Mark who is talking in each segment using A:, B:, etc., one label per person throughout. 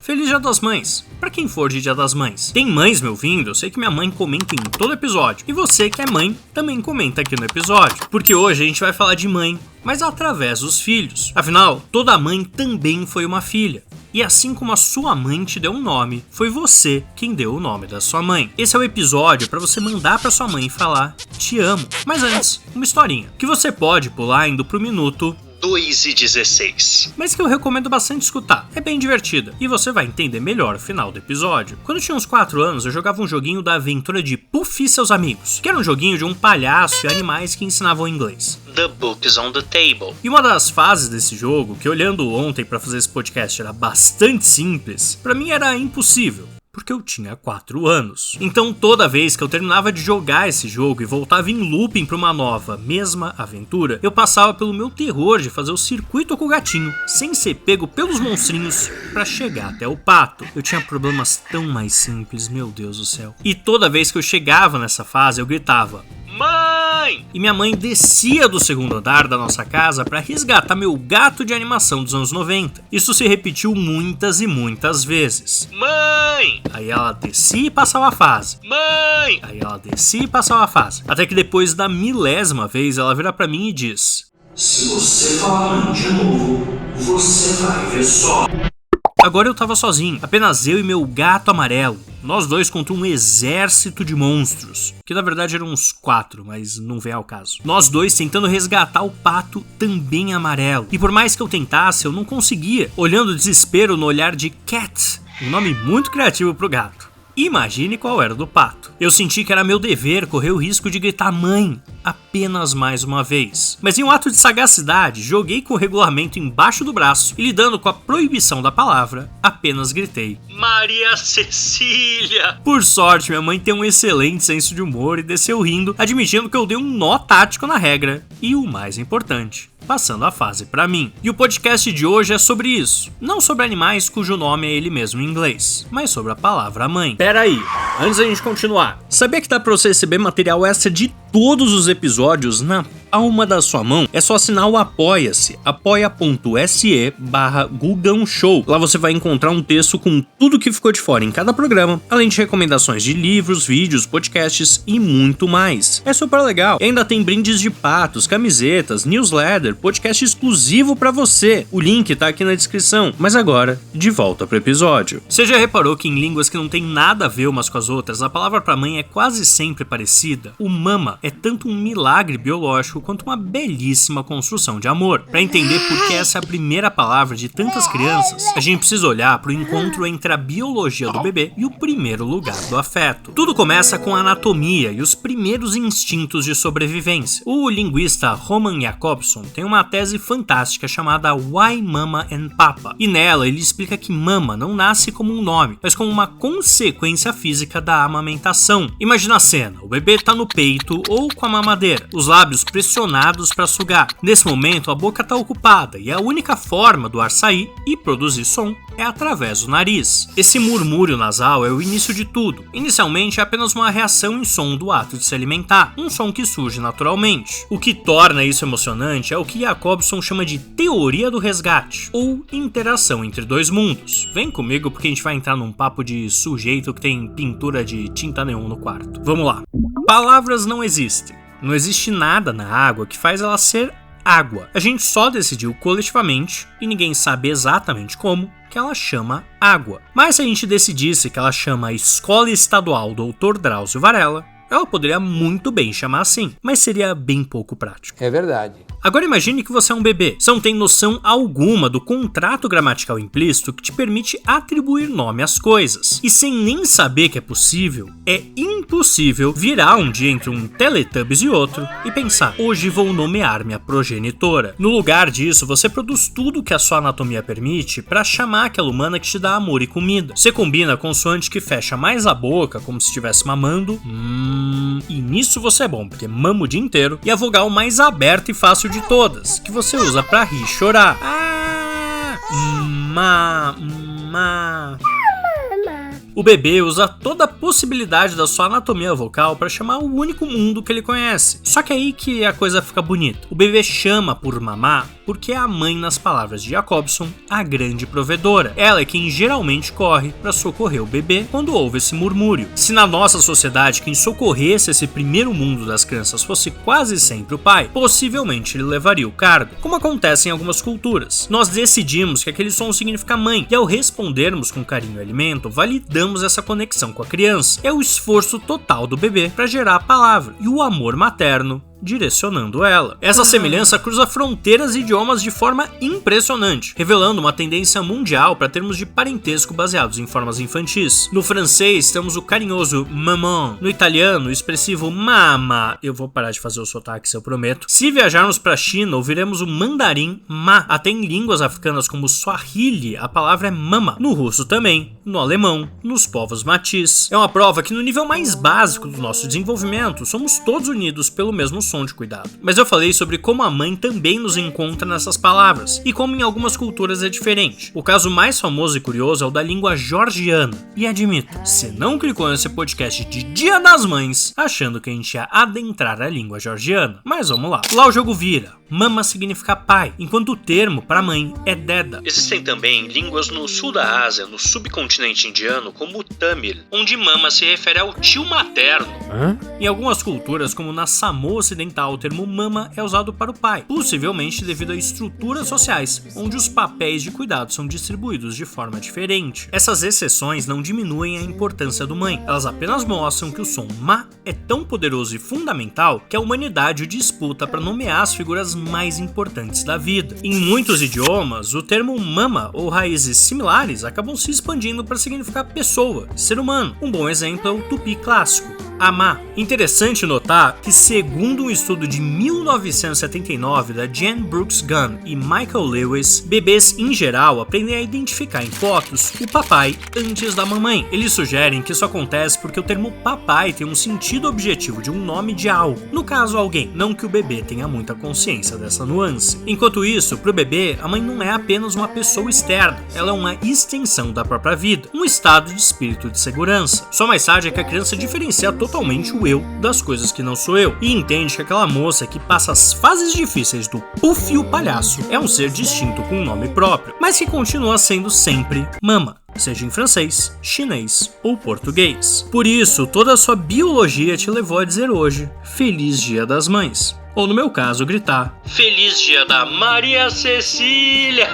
A: Feliz Dia das Mães, pra quem for de Dia das Mães. Tem mães me ouvindo? Eu sei que minha mãe comenta em todo episódio. E você que é mãe, também comenta aqui no episódio. Porque hoje a gente vai falar de mãe, mas através dos filhos. Afinal, toda mãe também foi uma filha. E assim como a sua mãe te deu um nome, foi você quem deu o nome da sua mãe. Esse é o episódio pra você mandar pra sua mãe e falar, te amo. Mas antes, uma historinha, que você pode pular indo pro minuto
B: 2:16.
A: mas que eu recomendo bastante escutar. É bem divertida e você vai entender melhor o final do episódio. Quando eu tinha uns 4 anos, eu jogava um joguinho da aventura de Puffy e seus amigos, que era um joguinho de um palhaço e animais que ensinavam inglês.
B: The Books on the Table.
A: E uma das fases desse jogo, que olhando ontem pra fazer esse podcast era bastante simples, pra mim era impossível. Porque eu tinha 4 anos. Então toda vez que eu terminava de jogar esse jogo e voltava em looping pra uma nova, mesma aventura, eu passava pelo meu terror de fazer o circuito com o gatinho, sem ser pego pelos monstrinhos pra chegar até o pato. Eu tinha problemas tão mais simples, meu Deus do céu. E toda vez que eu chegava nessa fase, eu gritava, mãe! E minha mãe descia do segundo andar da nossa casa pra resgatar meu gato de animação dos anos 90. Isso se repetiu muitas e muitas vezes.
B: Mãe!
A: Aí ela descia e passava a fase.
B: Mãe!
A: Aí ela descia e passava a fase. Até que depois da 1000ª vez ela vira pra mim e diz,
C: se você falar mãe de novo, você vai ver só.
A: Agora eu tava sozinho, apenas eu e meu gato amarelo. Nós dois contra um exército de monstros, que na verdade eram uns 4, mas não vem ao caso. Nós dois tentando resgatar o pato também amarelo. E por mais que eu tentasse, eu não conseguia, olhando o desespero no olhar de Cat, um nome muito criativo pro gato. Imagine qual era o do pato. Eu senti que era meu dever correr o risco de gritar mãe apenas mais uma vez. Mas em um ato de sagacidade, joguei com o regulamento embaixo do braço e lidando com a proibição da palavra, apenas gritei
B: Maria Cecília!
A: Por sorte, minha mãe tem um excelente senso de humor e desceu rindo, admitindo que eu dei um nó tático na regra. E o mais importante, passando a fase pra mim. E o podcast de hoje é sobre isso. Não sobre animais cujo nome é ele mesmo em inglês, mas sobre a palavra mãe. Pera aí, antes da gente continuar, sabia que dá pra você receber material extra de todos os episódios na palma da sua mão? É só assinar o Apoia-se, apoia.se/Gugão Show. Lá você vai encontrar um texto com tudo que ficou de fora em cada programa, além de recomendações de livros, vídeos, podcasts e muito mais. É super legal. E ainda tem brindes de patos, camisetas, newsletter, podcast exclusivo pra você. O link tá aqui na descrição. Mas agora, de volta pro episódio. Você já reparou que em línguas que não tem nada a ver umas com as outras, a palavra pra mãe é quase sempre parecida? O mama é tanto um milagre biológico quanto uma belíssima construção de amor. Para entender por que essa é a primeira palavra de tantas crianças, a gente precisa olhar para o encontro entre a biologia do bebê e o primeiro lugar do afeto. Tudo começa com a anatomia e os primeiros instintos de sobrevivência. O linguista Roman Jakobson tem uma tese fantástica chamada Why Mama and Papa, e nela ele explica que mama não nasce como um nome, mas como uma consequência física da amamentação. Imagina a cena, o bebê tá no peito ou com a mamadeira, os lábios pressionados para sugar. Nesse momento a boca está ocupada e a única forma do ar sair e produzir som é através do nariz. Esse murmúrio nasal é o início de tudo. Inicialmente é apenas uma reação em som do ato de se alimentar, um som que surge naturalmente. O que torna isso emocionante é o que Jakobson chama de teoria do resgate, ou interação entre dois mundos. Vem comigo porque a gente vai entrar num papo de sujeito que tem pintura de tinta neon no quarto. Vamos lá. Palavras não existem. Não existe nada na água que faz ela ser água. A gente só decidiu coletivamente, e ninguém sabe exatamente como, que ela chama água. Mas se a gente decidisse que ela chama Escola Estadual Dr. Drauzio Varela, ela poderia muito bem chamar assim, mas seria bem pouco prático.
D: É verdade.
A: Agora imagine que você é um bebê. Você não tem noção alguma do contrato gramatical implícito que te permite atribuir nome às coisas. E sem nem saber que é possível, é impossível virar um dia entre um Teletubbies e outro e pensar, hoje vou nomear minha progenitora. No lugar disso, você produz tudo que a sua anatomia permite para chamar aquela humana que te dá amor e comida. Você combina a consoante que fecha mais a boca, como se estivesse mamando, e nisso você é bom, porque mama o dia inteiro, e a vogal mais aberta e fácil de todas, que você usa pra rir e chorar. O bebê usa toda a possibilidade da sua anatomia vocal para chamar o único mundo que ele conhece. Só que é aí que a coisa fica bonita. O bebê chama por mamá porque é a mãe, nas palavras de Jacobson, a grande provedora. Ela é quem geralmente corre para socorrer o bebê quando houve esse murmúrio. Se na nossa sociedade quem socorresse esse primeiro mundo das crianças fosse quase sempre o pai, possivelmente ele levaria o cargo, como acontece em algumas culturas. Nós decidimos que aquele som significa mãe, e ao respondermos com carinho e alimento, validamos essa conexão com a criança. É o esforço total do bebê para gerar a palavra, e o amor materno direcionando ela. Essa semelhança cruza fronteiras e idiomas de forma impressionante, revelando uma tendência mundial para termos de parentesco baseados em formas infantis. No francês temos o carinhoso maman, no italiano o expressivo mama, eu vou parar de fazer o sotaque se eu prometo. Se viajarmos para a China, ouviremos o mandarim ma, até em línguas africanas como o Swahili a palavra é mama, no russo também, no alemão, nos povos matis. É uma prova que no nível mais básico do nosso desenvolvimento somos todos unidos pelo mesmo som de cuidado. Mas eu falei sobre como a mãe também nos encontra nessas palavras, e como em algumas culturas é diferente. O caso mais famoso e curioso é o da língua georgiana. E admito, você não clicou nesse podcast de Dia das Mães achando que a gente ia adentrar a língua georgiana. Mas vamos lá. Lá o jogo vira. Mama significa pai, enquanto o termo para mãe é deda.
B: Existem também línguas no sul da Ásia, no subcontinente indiano, como o Tamil, onde mama se refere ao tio materno.
A: Em algumas culturas, como na Samoa Ocidental, o termo mama é usado para o pai, possivelmente devido a estruturas sociais, onde os papéis de cuidado são distribuídos de forma diferente. Essas exceções não diminuem a importância do mãe, elas apenas mostram que o som ma é tão poderoso e fundamental que a humanidade o disputa para nomear as figuras mais importantes da vida. Em muitos idiomas, o termo mama ou raízes similares acabam se expandindo para significar pessoa, ser humano. Um bom exemplo é o tupi clássico, amar. Interessante notar que, segundo um estudo de 1979 da Jan Brooks Gunn e Michael Lewis, bebês em geral aprendem a identificar em fotos o papai antes da mamãe. Eles sugerem que isso acontece porque o termo papai tem um sentido objetivo de um nome de algo, no caso alguém, não que o bebê tenha muita consciência dessa nuance. Enquanto isso, para o bebê, a mãe não é apenas uma pessoa externa, ela é uma extensão da própria vida, um estado de espírito de segurança. Só mais tarde é que a criança diferencia totalmente o eu das coisas que não sou eu, e entende que aquela moça que passa as fases difíceis do Puff e o palhaço é um ser distinto com um nome próprio, mas que continua sendo sempre mama, seja em francês, chinês ou português. Por isso, toda a sua biologia te levou a dizer hoje, Feliz Dia das Mães. Ou no meu caso, gritar,
B: Feliz Dia da Maria Cecília!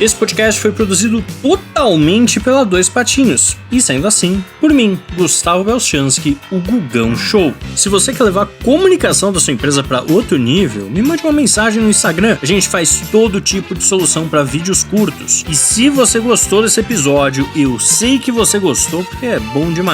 A: Esse podcast foi produzido totalmente pela Dois Patinhos, e sendo assim, por mim, Gustavo Belchanski, o Gugão Show. Se você quer levar a comunicação da sua empresa para outro nível, me mande uma mensagem no Instagram. A gente faz todo tipo de solução para vídeos curtos. E se você gostou desse episódio, eu sei que você gostou porque é bom demais.